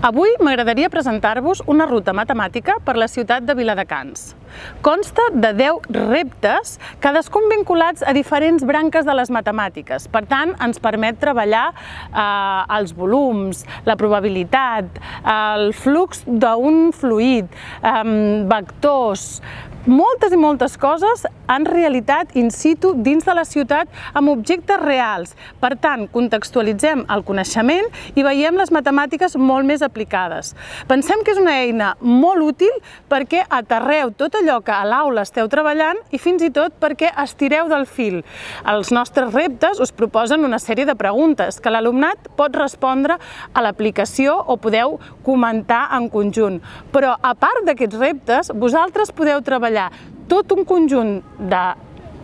Avui m'agradaria presentar-vos una ruta matemàtica per la ciutat de Viladecans. Consta de 10 reptes, cadascun vinculats a diferents branques de les matemàtiques. Per tant, ens permet treballar els volums, la probabilitat, el flux d'un fluid, vectors, moltes i moltes coses en realitat in situ dins de la ciutat amb objectes reals. Per tant, contextualitzem el coneixement i veiem les matemàtiques molt més aplicades. Pensem que és una eina molt útil perquè aterreu tot allò que a l'aula esteu treballant i fins i tot perquè estireu del fil. Els nostres reptes us proposen una sèrie de preguntes que l'alumnat pot respondre a l'aplicació o podeu comentar en conjunt. Però a part d'aquests reptes, vosaltres podeu treballar tot un conjunt de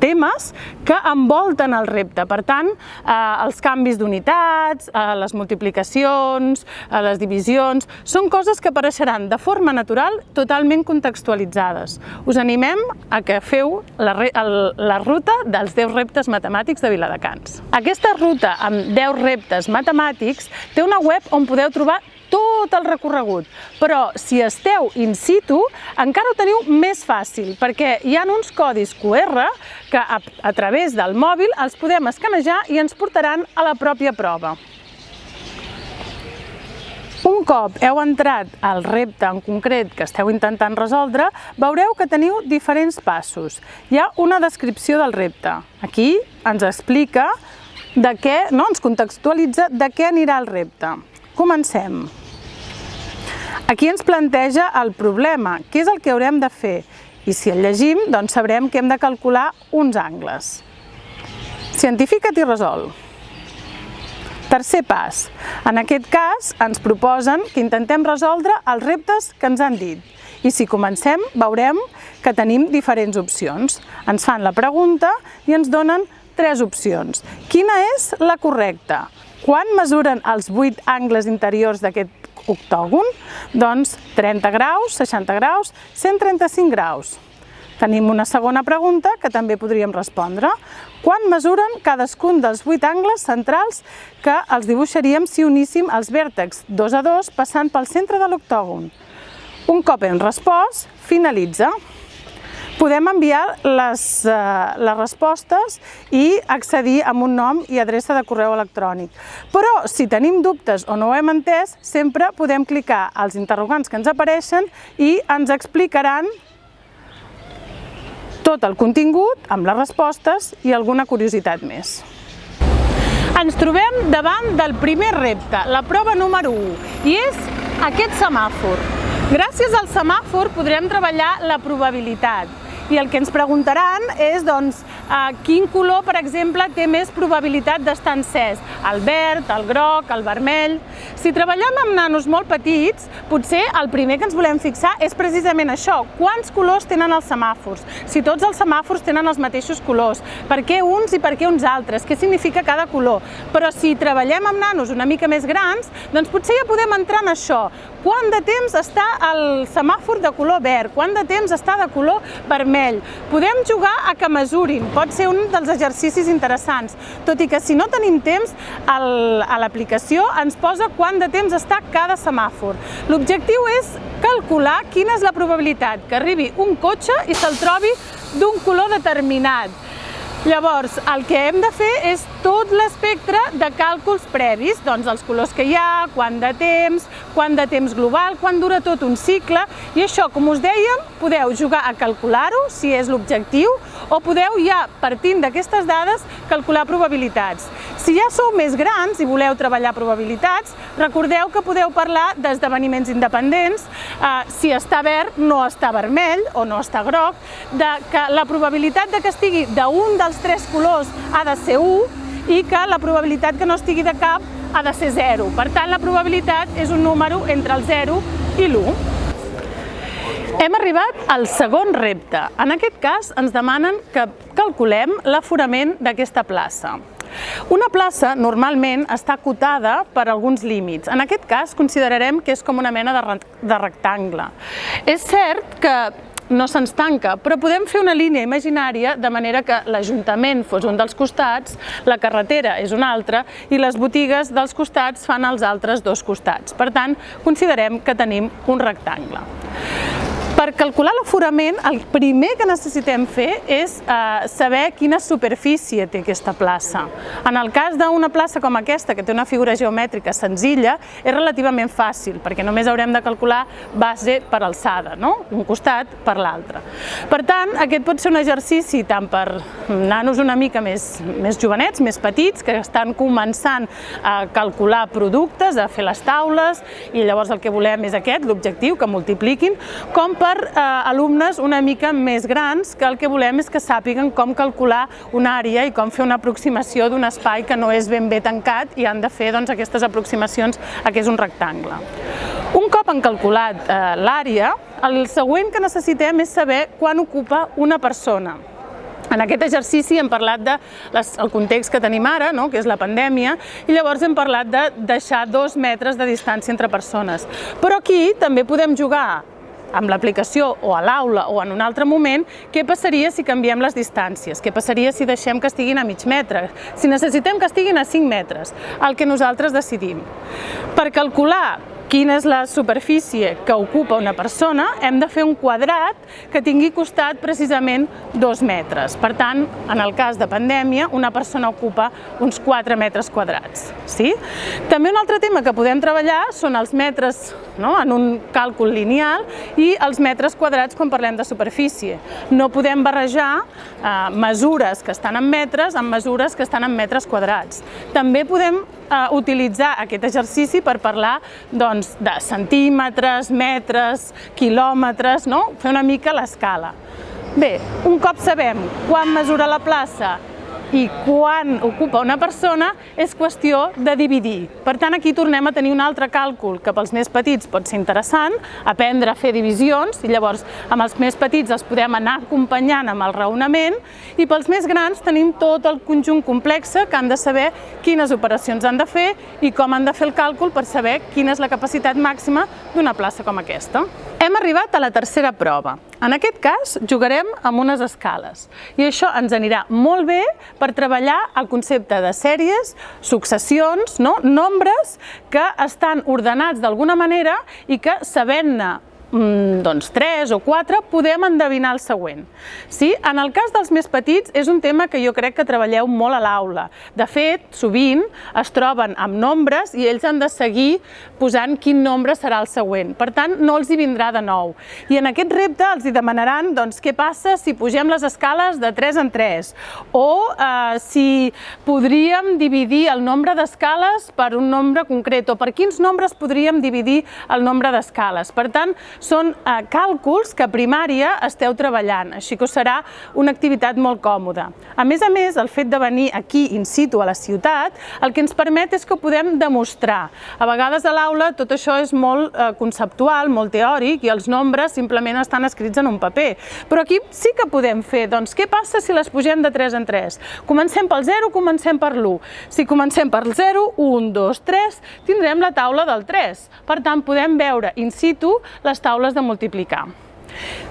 temes que envolten el repte. Per tant, els canvis d'unitats, les multiplicacions, les divisions, són coses que apareixeran de forma natural totalment contextualitzades. Us animem a que feu la ruta dels 10 reptes matemàtics de Viladecans. Aquesta ruta amb 10 reptes matemàtics té una web on podeu trobar tot el recorregut, però si esteu in situ encara ho teniu més fàcil perquè hi ha uns codis QR que a través del mòbil els podem escanejar i ens portaran a la pròpia prova. Un cop heu entrat al repte en concret que esteu intentant resoldre, veureu que teniu diferents passos. Hi ha una descripció del repte. Aquí ens explica ens contextualitza de què anirà el repte. Comencem. Aquí ens planteja el problema, què és el que haurem de fer, i si el llegim, doncs sabrem que hem de calcular uns angles. Cientifica't i resol. Tercer pas. En aquest cas, ens proposen que intentem resoldre els reptes que ens han dit. I si comencem, veurem que tenim diferents opcions. Ens fan la pregunta i ens donen 3 opcions. Quina és la correcta? Quan mesuren els 8 angles interiors d'aquest octògon? Doncs 30 graus, 60 graus, 135 graus. Tenim una segona pregunta que també podríem respondre. Quan mesuren cadascun dels 8 angles centrals que els dibuixaríem si uníssim els vèrtexs 2 a 2 passant pel centre de l'octògon? Un cop hem respost, finalitza. Podem enviar les respostes i accedir amb un nom i adreça de correu electrònic. Però si tenim dubtes o no ho hem entès, sempre podem clicar als interrogants que ens apareixen i ens explicaran tot el contingut amb les respostes i alguna curiositat més. Ens trobem davant del primer repte, la prova número 1, i és aquest semàfor. Gràcies al semàfor podrem treballar la probabilitat. I el que ens preguntaran és quin color, per exemple, té més probabilitat d'estar encès, el verd, el groc, el vermell. Si treballem amb nanos molt petits, potser el primer que ens volem fixar és precisament això, quants colors tenen els semàfors, si tots els semàfors tenen els mateixos colors, per què uns i per què uns altres, què significa cada color. Però si treballem amb nanos una mica més grans, doncs potser ja podem entrar en això. Quant de temps està el semàfor de color verd? Quant de temps està de color vermell? Podem jugar a que mesurin, pot ser un dels exercicis interessants, tot i que si no tenim temps, a l'aplicació ens posa quant de temps està cada semàfor. L'objectiu és calcular quina és la probabilitat que arribi un cotxe i se'l trobi d'un color determinat. Llavors, el que hem de fer és tot l'espectre de càlculs previs, doncs els colors que hi ha, quant de temps global, quant dura tot un cicle, i això, com us dèiem, podeu jugar a calcular-ho, si és l'objectiu, o podeu ja, partint d'aquestes dades, calcular probabilitats. Si ja sou més grans i voleu treballar probabilitats, recordeu que podeu parlar d'esdeveniments independents, si està verd, no està vermell o no està groc, que la probabilitat que estigui d'un dels 3 colors ha de ser 1 i que la probabilitat que no estigui de cap ha de ser 0. Per tant, la probabilitat és un número entre el 0 i l'1. Hem arribat al segon repte. En aquest cas ens demanen que calculem l'aforament d'aquesta plaça. Una plaça normalment està acotada per alguns límits. En aquest cas considerarem que és com una mena de rectangle. És cert que no se'ns tanca, però podem fer una línia imaginària de manera que l'Ajuntament fos un dels costats, la carretera és un altre i les botigues dels costats fan els altres dos costats. Per tant, considerem que tenim un rectangle. Per calcular l'aforament, el primer que necessitem fer és saber quina superfície té aquesta plaça. En el cas d'una plaça com aquesta, que té una figura geomètrica senzilla, és relativament fàcil, perquè només haurem de calcular base per alçada, un costat per l'altre. Per tant, aquest pot ser un exercici tant per nanos una mica més jovenets, més petits, que estan començant a calcular productes, a fer les taules, i llavors el que volem és aquest, l'objectiu, que multipliquin, com per alumnes una mica més grans que el que volem és que sàpiguen com calcular una àrea i com fer una aproximació d'un espai que no és ben bé tancat i han de fer aquestes aproximacions a què és un rectangle. Un cop han calculat l'àrea, el següent que necessitem és saber quan ocupa una persona. En aquest exercici hem parlat del context que tenim ara, que és la pandèmia, i llavors hem parlat de deixar 2 metres de distància entre persones. Però aquí també podem jugar amb l'aplicació o a l'aula o en un altre moment, què passaria si canviem les distàncies? Què passaria si deixem que estiguin a mig metre? Si necessitem que estiguin a 5 metres? El que nosaltres decidim. Per calcular quina és la superfície que ocupa una persona, hem de fer un quadrat que tingui costat precisament 2 metres. Per tant, en el cas de pandèmia, una persona ocupa uns 4 metres quadrats. També un altre tema que podem treballar són els metres en un càlcul lineal i els metres quadrats quan parlem de superfície. No podem barrejar mesures que estan en metres amb mesures que estan en metres quadrats. També podem utilitzar aquest exercici per parlar de centímetres, metres, quilòmetres, fer una mica l'escala. Bé, un cop sabem quan mesura la plaça i quan ocupa una persona, és qüestió de dividir. Per tant, aquí tornem a tenir un altre càlcul que pels més petits pot ser interessant, aprendre a fer divisions, i llavors amb els més petits els podem anar acompanyant amb el raonament, i pels més grans tenim tot el conjunt complex que han de saber quines operacions han de fer i com han de fer el càlcul per saber quina és la capacitat màxima d'una plaça com aquesta. Hem arribat a la tercera prova. En aquest cas, jugarem amb unes escales i això ens anirà molt bé per treballar el concepte de sèries, successions, nombres que estan ordenats d'alguna manera i que, sabent-ne 3 o 4, podem endevinar el següent. En el cas dels més petits és un tema que jo crec que treballeu molt a l'aula. De fet, sovint es troben amb nombres i ells han de seguir posant quin nombre serà el següent. Per tant, no els hi vindrà de nou. I en aquest repte els hi demanaran què passa si pugem les escales de 3 en 3 o si podríem dividir el nombre d'escales per un nombre concret o per quins nombres podríem dividir el nombre d'escales. Per tant, són càlculs que a primària esteu treballant, així que us serà una activitat molt còmoda. A més, el fet de venir aquí in situ a la ciutat, el que ens permet és que ho podem demostrar. A vegades a l'aula tot això és molt conceptual, molt teòric, i els nombres simplement estan escrits en un paper. Però aquí sí que podem fer, què passa si les pugem de 3 en 3? Comencem pel 0 o comencem per l'1? Si comencem per 0, 1, 2, 3, tindrem la taula del 3. Per tant, podem veure in situ les taules de multiplicar.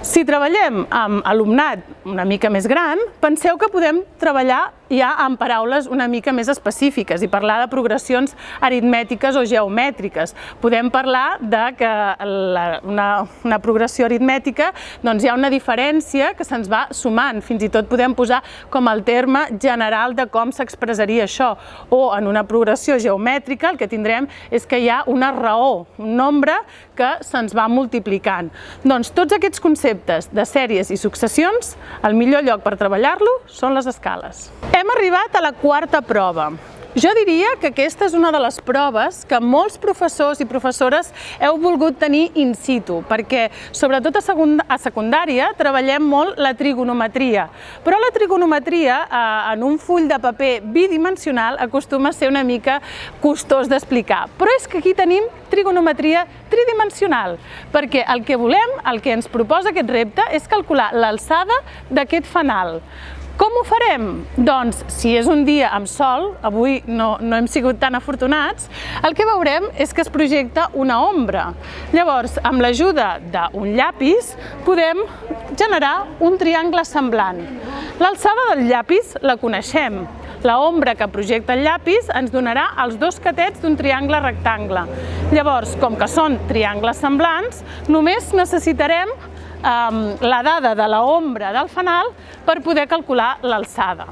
Si treballem amb alumnat una mica més gran, penseu que podem treballar ja amb paraules una mica més específiques i parlar de progressions aritmètiques o geomètriques. Podem parlar que una progressió aritmètica hi ha una diferència que se'ns va sumant. Fins i tot podem posar com el terme general de com s'expressaria això. O en una progressió geomètrica el que tindrem és que hi ha una raó, un nombre que se'ns va multiplicant. Tots aquests conceptes de sèries i successions, el millor lloc per treballar-lo són les escales. Hem arribat a la quarta prova. Jo diria que aquesta és una de les proves que molts professors i professores heu volgut tenir in situ, perquè sobretot a secundària treballem molt la trigonometria, però la trigonometria en un full de paper bidimensional acostuma a ser una mica costós d'explicar, però és que aquí tenim trigonometria tridimensional, perquè el que volem, el que ens proposa aquest repte, és calcular l'alçada d'aquest fanal. Com ho farem? Doncs, si és un dia amb sol, avui no hem sigut tan afortunats, el que veurem és que es projecta una ombra. Llavors, amb l'ajuda d'un llapis, podem generar un triangle semblant. L'alçada del llapis la coneixem. L'ombra que projecta el llapis ens donarà els dos catets d'un triangle rectangle. Llavors, com que són triangles semblants, només necessitarem la dada de l'ombra del fanal per poder calcular l'alçada.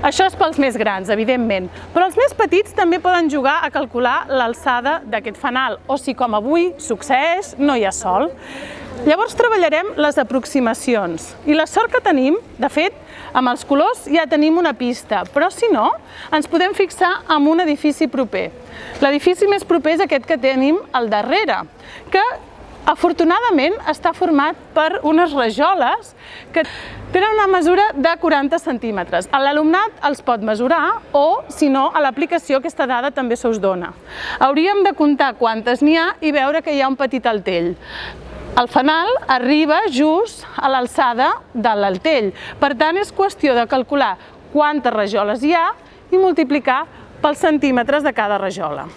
Això és pels més grans, evidentment, però els més petits també poden jugar a calcular l'alçada d'aquest fanal, o si com avui succeeix, no hi ha sol. Llavors treballarem les aproximacions i la sort que tenim, de fet, amb els colors ja tenim una pista, però si no, ens podem fixar en un edifici proper. L'edifici més proper és aquest que tenim al darrere, que afortunadament està format per unes rajoles que tenen una mesura de 40 centímetres. L'alumnat els pot mesurar o, si no, a l'aplicació aquesta dada també se us dona. Hauríem de comptar quantes n'hi ha i veure que hi ha un petit altell. El fanal arriba just a l'alçada de l'altell. Per tant, és qüestió de calcular quantes rajoles hi ha i multiplicar pels centímetres de cada rajola.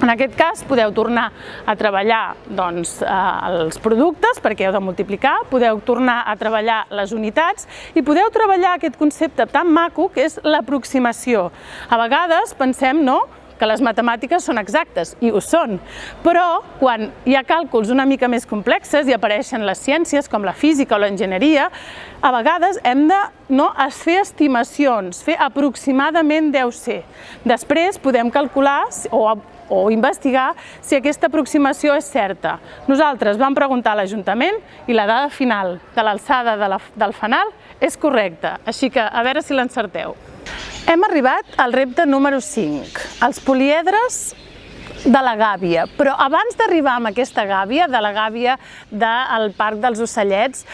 En aquest cas, podeu tornar a treballar els productes perquè heu de multiplicar, podeu tornar a treballar les unitats i podeu treballar aquest concepte tan maco que és l'aproximació. A vegades pensem, que les matemàtiques són exactes, i ho són, però quan hi ha càlculs una mica més complexes i apareixen les ciències com la física o l'enginyeria, a vegades hem de fer estimacions, fer aproximadament deu ser. Després podem calcular o investigar si aquesta aproximació és certa. Nosaltres vam preguntar a l'Ajuntament i la dada final de l'alçada del fanal és correcta, així que a veure si l'encerteu. Hem arribat al repte número 5, els poliedres de la gàbia, però abans d'arribar a aquesta gàbia, de la gàbia del Parc dels Ocellets,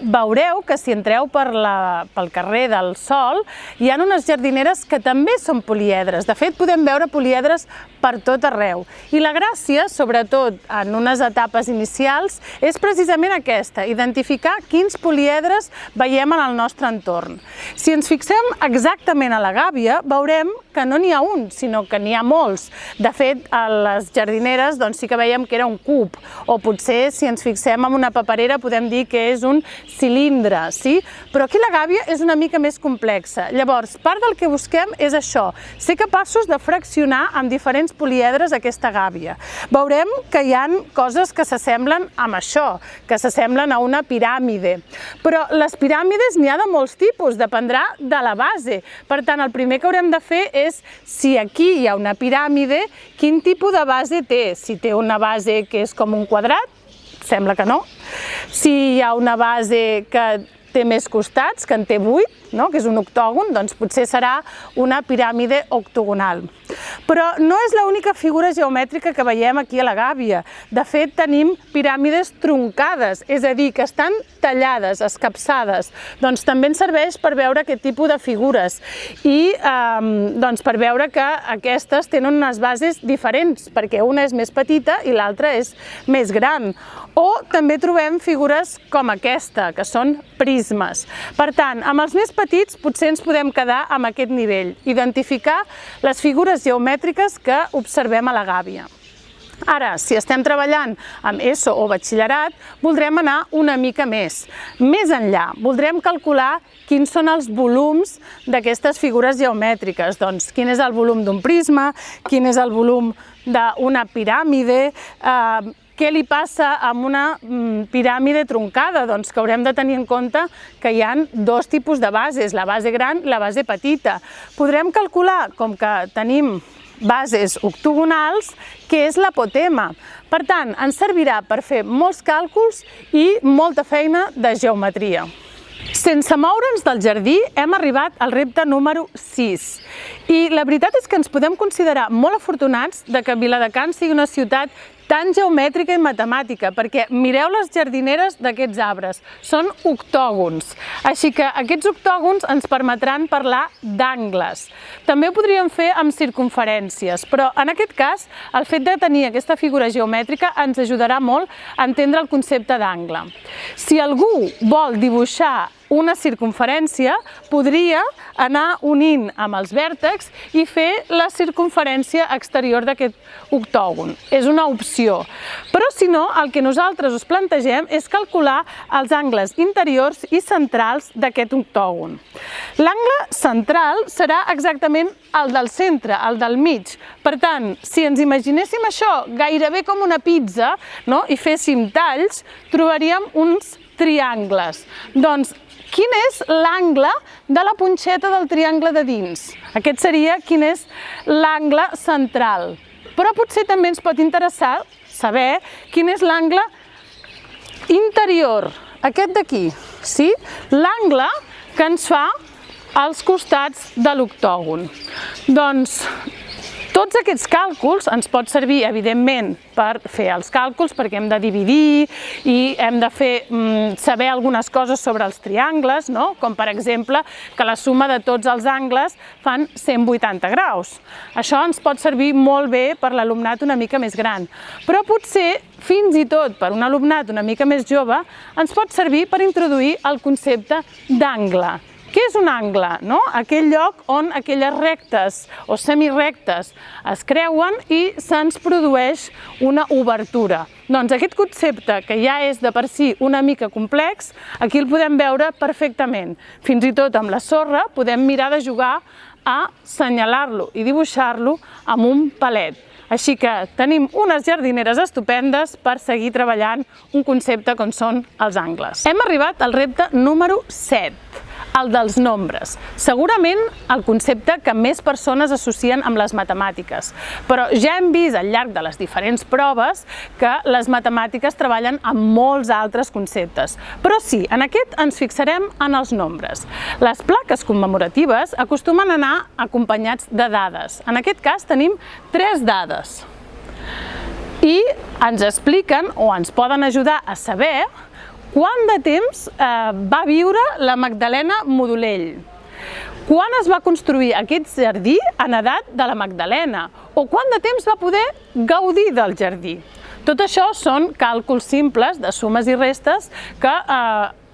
veureu que si entreu pel carrer del Sol hi ha unes jardineres que també són poliedres. De fet, podem veure poliedres per tot arreu. I la gràcia, sobretot en unes etapes inicials, és precisament aquesta, identificar quins poliedres veiem en el nostre entorn. Si ens fixem exactament a la gàbia, veurem que no n'hi ha un, sinó que n'hi ha molts. De fet, a les jardineres sí que veiem que era un cub, o potser si ens fixem en una paperera podem dir que és un cilindre, sí? Però aquí la gàbia és una mica més complexa. Llavors, part del que busquem és això, ser capaços de fraccionar amb diferents poliedres aquesta gàbia. Veurem que hi ha coses que s'assemblen amb això, que s'assemblen a una piràmide. Però les piràmides n'hi ha de molts tipus, dependrà de la base. Per tant, el primer que haurem de fer és, si aquí hi ha una piràmide, quin tipus de base té? Si té una base que és com un quadrat, sembla que no. Si hi ha una base que té més costats, que en té 8, que és un octògon, doncs potser serà una piràmide octogonal. Però no és l'única figura geomètrica que veiem aquí a la gàbia. De fet, tenim piràmides truncades, és a dir, que estan tallades, escapçades. Doncs també ens serveix per veure aquest tipus de figures i per veure que aquestes tenen unes bases diferents, perquè una és més petita i l'altra és més gran. O també trobem figures com aquesta, que són prismes. Per tant, amb els més petits potser ens podem quedar amb aquest nivell, identificar les figures geomètriques que observem a la gàbia. Ara, si estem treballant amb ESO o batxillerat, voldrem anar una mica més enllà. Voldrem calcular quins són els volums d'aquestes figures geomètriques. Doncs, quin és el volum d'un prisma, quin és el volum d'una piràmide, què li passa amb una piràmide truncada? Doncs que haurem de tenir en compte que hi ha dos tipus de bases, la base gran i la base petita. Podrem calcular, com que tenim bases octogonals, què és l'apotema. Per tant, ens servirà per fer molts càlculs i molta feina de geometria. Sense moure'ns del jardí, hem arribat al repte número 6. I la veritat és que ens podem considerar molt afortunats de que Viladecans sigui una ciutat Tant geomètrica i matemàtica, perquè mireu les jardineres d'aquests arbres, són octògons, així que aquests octògons ens permetran parlar d'angles. També ho podríem fer amb circumferències, però en aquest cas el fet de tenir aquesta figura geomètrica ens ajudarà molt a entendre el concepte d'angle. Si algú vol dibuixar una circumferència, podria anar unint amb els vèrtexs i fer la circumferència exterior d'aquest octògon. És una opció. Però si no, el que nosaltres us plantegem és calcular els angles interiors i centrals d'aquest octògon. L'angle central serà exactament el del centre, el del mig. Per tant, si ens imaginéssim això gairebé com una pizza, no? I féssim talls, trobaríem uns triangles. Doncs, quin és l'angle de la punxeta del triangle de dins? Aquest seria quin és l'angle central. Però potser també ens pot interessar saber quin és l'angle interior, aquest d'aquí, sí? L'angle que ens fa als costats de l'octògon. Doncs, tots aquests càlculs ens pot servir, evidentment, per fer els càlculs, perquè hem de dividir i hem de saber algunes coses sobre els triangles, no? Com per exemple que la suma de tots els angles fan 180 graus. Això ens pot servir molt bé per l'alumnat una mica més gran, però potser fins i tot per un alumnat una mica més jove ens pot servir per introduir el concepte d'angle. Què és un angle? Aquell lloc on aquelles rectes o semirectes es creuen i se'ns produeix una obertura. Doncs aquest concepte, que ja és de per si una mica complex, aquí el podem veure perfectament. Fins i tot amb la sorra podem mirar de jugar a assenyalar-lo i dibuixar-lo amb un palet. Així que tenim unes jardineres estupendes per seguir treballant un concepte com són els angles. Hem arribat al repte número 7. El dels nombres. Segurament el concepte que més persones associen amb les matemàtiques, però ja hem vist al llarg de les diferents proves que les matemàtiques treballen amb molts altres conceptes. Però sí, en aquest ens fixarem en els nombres. Les plaques commemoratives acostumen a anar acompanyats de dades. En aquest cas tenim 3 dades i ens expliquen o ens poden ajudar a saber quant de temps va viure la Magdalena Modolell? Quan es va construir aquest jardí en edat de la Magdalena? O quant de temps va poder gaudir del jardí? Tot això són càlculs simples de sumes i restes que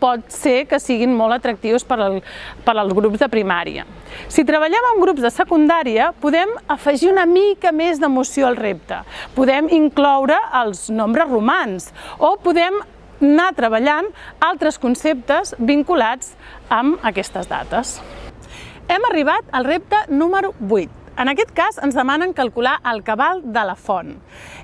pot ser que siguin molt atractius per als grups de primària. Si treballem amb grups de secundària, podem afegir una mica més d'emoció al repte. Podem incloure els nombres romans o podem anar treballant altres conceptes vinculats amb aquestes dates. Hem arribat al repte número 8. En aquest cas ens demanen calcular el cabal de la font,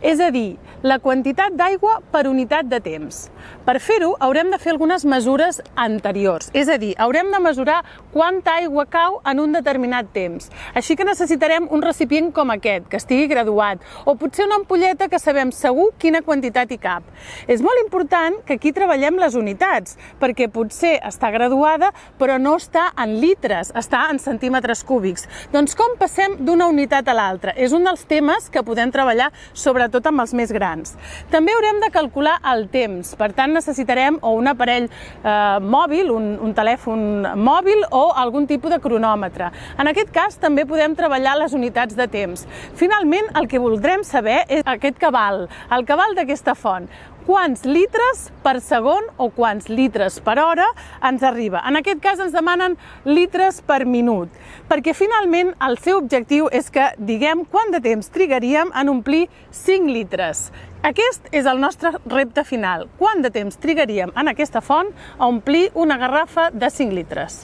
és a dir, la quantitat d'aigua per unitat de temps. Per fer-ho haurem de fer algunes mesures anteriors, és a dir, haurem de mesurar quanta aigua cau en un determinat temps. Així que necessitarem un recipient com aquest, que estigui graduat, o potser una ampolleta que sabem segur quina quantitat hi cap. És molt important que aquí treballem les unitats, perquè potser està graduada però no està en litres, està en centímetres cúbics. Doncs com passem d'una unitat a l'altra? És un dels temes que podem treballar sobretot amb els més grans. També haurem de calcular el temps, per tant necessitarem o un aparell mòbil, un telèfon mòbil o algun tipus de cronòmetre. En aquest cas també podem treballar les unitats de temps. Finalment el que voldrem saber és aquest cabal, el cabal d'aquesta font. Quants litres per segon o quants litres per hora ens arriba. En aquest cas ens demanen litres per minut, perquè finalment el seu objectiu és que diguem quant de temps trigaríem en omplir 5 litres. Aquest és el nostre repte final. Quant de temps trigaríem en aquesta font a omplir una garrafa de 5 litres?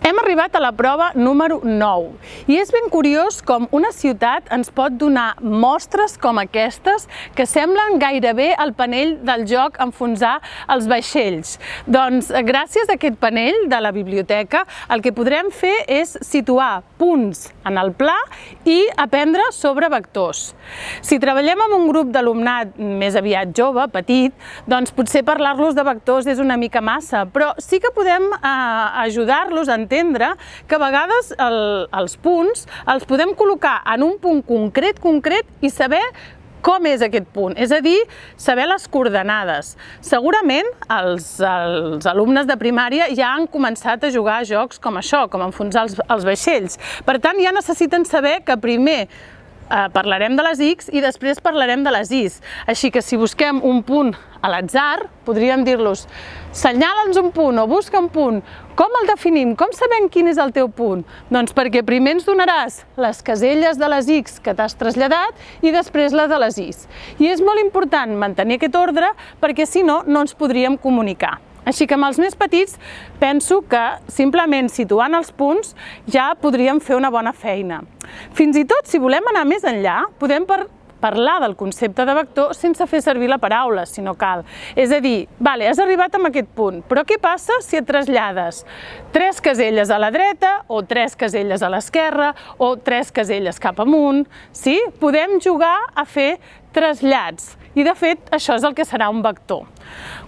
Hem arribat a la prova número 9 i és ben curiós com una ciutat ens pot donar mostres com aquestes que semblen gairebé el panell del joc enfonsar els vaixells. Doncs gràcies a aquest panell de la biblioteca el que podrem fer és situar punts en el pla i aprendre sobre vectors. Si treballem amb un grup d'alumnat més aviat jove, petit, doncs potser parlar-los de vectors és una mica massa, però sí que podem ajudar-los a entendre que a vegades els punts els podem col·locar en un punt concret i saber com és aquest punt, és a dir, saber les coordenades. Segurament els alumnes de primària ja han començat a jugar a jocs com això, com enfonsar els vaixells. Per tant, ja necessiten saber que primer parlarem de les X i després parlarem de les Is. Així que si busquem un punt a l'atzar, podríem dir-los senyala'ns un punt o busca un punt. Com el definim? Com sabem quin és el teu punt? Doncs perquè primer ens donaràs les caselles de les X que t'has traslladat i després les de les Is. I és molt important mantenir aquest ordre perquè si no, no ens podríem comunicar. Així que amb els més petits penso que simplement situant els punts ja podríem fer una bona feina. Fins i tot, si volem anar més enllà, podem parlar del concepte de vector sense fer servir la paraula, si no cal. És a dir, has arribat a aquest punt, però què passa si et trasllades 3 caselles a la dreta o 3 caselles a l'esquerra o 3 caselles cap amunt? Sí? Podem jugar a fer trasllats i de fet això és el que serà un vector.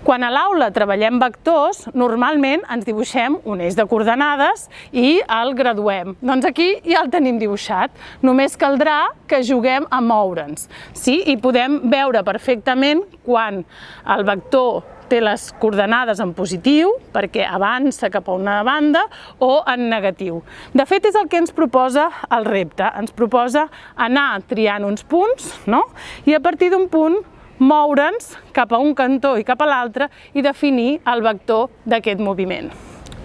Quan a l'aula treballem vectors, normalment ens dibuixem un eix de coordenades i el graduem. Doncs aquí ja el tenim dibuixat, només caldrà que juguem a moure'ns. Sí? I podem veure perfectament quan el vector té les coordenades en positiu, perquè avança cap a una banda, o en negatiu. De fet, és el que ens proposa el repte. Ens proposa anar triant uns punts, i a partir d'un punt moure'ns cap a un cantó i cap a l'altre i definir el vector d'aquest moviment.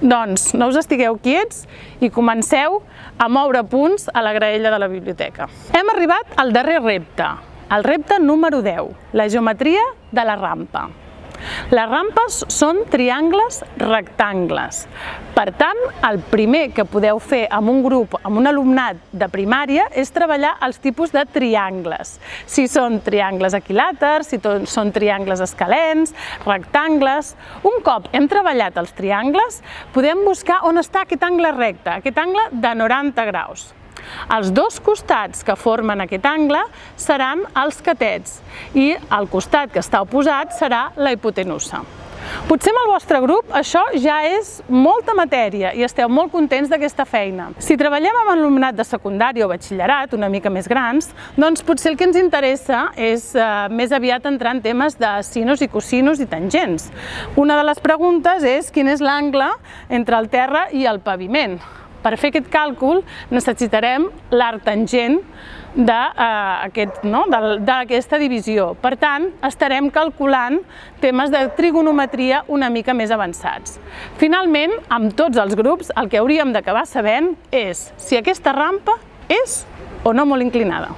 Doncs no us estigueu quiets i comenceu a moure punts a la graella de la biblioteca. Hem arribat al darrer repte, el repte número 10, la geometria de la rampa. Les rampes són triangles rectangles. Per tant, el primer que podeu fer amb un grup, amb un alumnat de primària, és treballar els tipus de triangles. Si són triangles equilàters, si són triangles escalents, rectangles. Un cop hem treballat els triangles, podem buscar on està aquest angle recte, aquest angle de 90 graus. Els dos costats que formen aquest angle seran els catets i el costat que està oposat serà la hipotenusa. Potser amb el vostre grup això ja és molta matèria i esteu molt contents d'aquesta feina. Si treballem amb alumnat de secundària o batxillerat, una mica més grans, doncs potser el que ens interessa és més aviat entrar en temes de sinus i cosinus i tangents. Una de les preguntes és quin és l'angle entre el terra i el paviment. Per fer aquest càlcul necessitarem l'arc tangent d'aquesta divisió. Per tant, estarem calculant temes de trigonometria una mica més avançats. Finalment, amb tots els grups, el que hauríem d'acabar sabent és si aquesta rampa és o no molt inclinada.